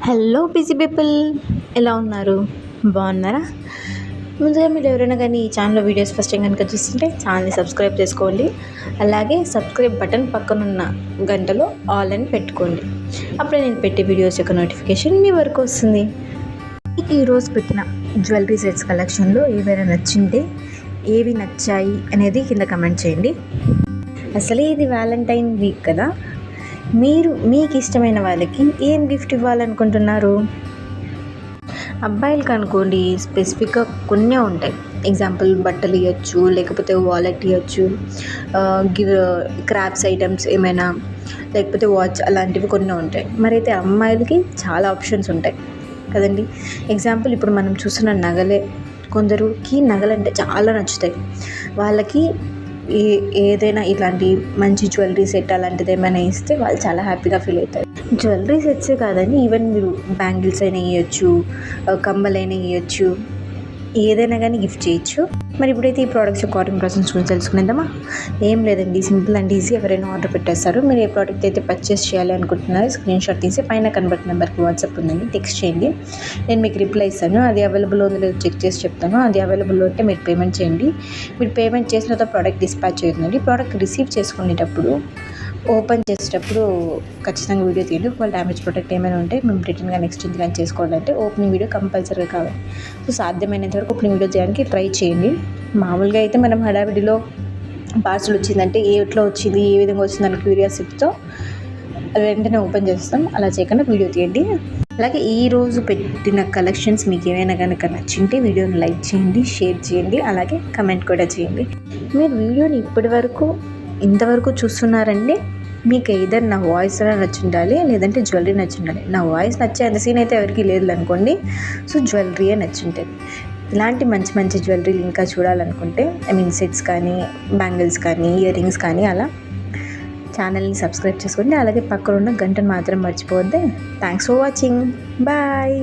Hello busy people, ఎలా ఉన్నారు? బాగున్నారా? ముందుగా మీరు ఎవరైనా కానీ ఈ ఛానల్లో వీడియోస్ ఫస్ట్ టైం కనుక చూస్తుంటే ఛానల్ని సబ్స్క్రైబ్ చేసుకోండి. అలాగే సబ్స్క్రైబ్ బటన్ పక్కనున్న గంటలో ఆల్ అని పెట్టుకోండి. అప్పుడే నేను పెట్టే వీడియోస్ యొక్క నోటిఫికేషన్ మీ వరకు వస్తుంది. మీకు ఈరోజు పెట్టిన జ్యువెలరీ సెట్స్ కలెక్షన్లో ఏవైనా నచ్చింటే ఏవి నచ్చాయి అనేది కింద కమెంట్ చేయండి. అసలే ఇది వ్యాలంటైన్ వీక్ కదా, మీరు మీకు ఇష్టమైన వాళ్ళకి ఏం గిఫ్ట్ ఇవ్వాలనుకుంటున్నారు? అబ్బాయిలకు అనుకోండి స్పెసిఫిక్గా కొన్ని ఉంటాయి. ఎగ్జాంపుల్ బట్టలు ఇవ్వచ్చు, లేకపోతే వాలెట్ ఇవ్వచ్చు, క్రాఫ్ట్స్ ఐటమ్స్ ఏమైనా, లేకపోతే వాచ్, అలాంటివి కొన్ని ఉంటాయి. మరైతే అమ్మాయిలకి చాలా ఆప్షన్స్ ఉంటాయి కదండి. ఎగ్జాంపుల్ ఇప్పుడు మనం చూస్తున్న నగలే, కొందరికి నగలంటే చాలా నచ్చుతాయి. వాళ్ళకి ఏదైనా ఇట్లాంటి మంచి జ్యువెలరీ సెట్ అలాంటిది ఏమైనా ఇస్తే వాళ్ళు చాలా హ్యాపీగా ఫీల్ అవుతారు. జ్యువెలరీ సెట్సే కాదండి, ఈవెన్ మీరు బ్యాంగిల్స్ అయినా ఇవ్వచ్చు, కమ్మలైనా ఇవ్వచ్చు, ఏదైనా కానీ గిఫ్ట్ చేయొచ్చు. మరి ఇప్పుడైతే ఈ ప్రోడక్ట్స్ యొక్క ఆర్డరింగ్ ప్రాసెస్ గురించి తెలుసుకునేద్దామా? ఏం లేదండి, సింపుల్ అండ్ ఈజీ. ఎవరైనా ఆర్డర్ పెట్టేస్తారు, మీరు ఏ ప్రోడక్ట్ అయితే పర్చేస్ చేయాలి అనుకుంటున్నారో స్క్రీన్ షాట్ తీసి పైన కనబడుతున్న నెంబర్కి వాట్సాప్ ఉందండి, టెక్స్ట్ చేయండి. నేను మీకు రిప్లై ఇస్తాను. అది అవైలబుల్ ఉందో లేదో చెక్ చేసి చెప్తాను. అది అవైలబుల్ ఉంటే మీరు పేమెంట్ చేయండి. మీరు పేమెంట్ చేసిన తర్వాత ప్రోడక్ట్ డిస్పాచ్ అవుతుందండి. ప్రోడక్ట్ రిసీవ్ చేసుకునేటప్పుడు, ఓపెన్ చేసేటప్పుడు ఖచ్చితంగా వీడియో తీయండి. ఒకవేళ డ్యామేజ్ ప్రోడక్ట్ ఏమైనా ఉంటే మేము రిటర్న్గా ఎక్స్చేంజ్ కానీ చేసుకోవాలంటే ఓపెనింగ్ వీడియో కంపల్సరీగా కావాలి. సో సాధ్యమైనంత వరకు ఓపెనింగ్ వీడియో చేయడానికి ట్రై చేయండి. మామూలుగా అయితే మనం హడావిడిలో పార్సల్ వచ్చిందంటే ఎట్లా వచ్చింది, ఏ విధంగా వచ్చిందని క్యూరియాసిటీతో వెంటనే ఓపెన్ చేస్తాం. అలా చేయకుండా వీడియో తీయండి. అలాగే ఈరోజు పెట్టిన కలెక్షన్స్ మీకు ఏమైనా కనుక నచ్చింటే వీడియోని లైక్ చేయండి, షేర్ చేయండి, అలాగే కమెంట్ కూడా చేయండి. మీరు వీడియోని ఇంతవరకు చూస్తున్నారంటే మీకు ఏదర్ నా వాయిస్ అయినా నచ్చుండాలి, లేదంటే జ్యువెలరీ నచ్చుండాలి. నా వాయిస్ నచ్చే అంత సీన్ అయితే ఎవరికి లేదు అనుకోండి. సో జ్యువెలరీయే నచ్చుంటుంది. ఇలాంటి మంచి మంచి జ్యువెలరీలు ఇంకా చూడాలనుకుంటే, సెట్స్ కానీ, బ్యాంగిల్స్ కానీ, ఇయర్ రింగ్స్ కానీ, అలా ఛానల్ని సబ్స్క్రైబ్ చేసుకోండి. అలాగే పక్కన ఉన్న గంటను మాత్రం మర్చిపోవద్దే. Thanks for watching. బాయ్.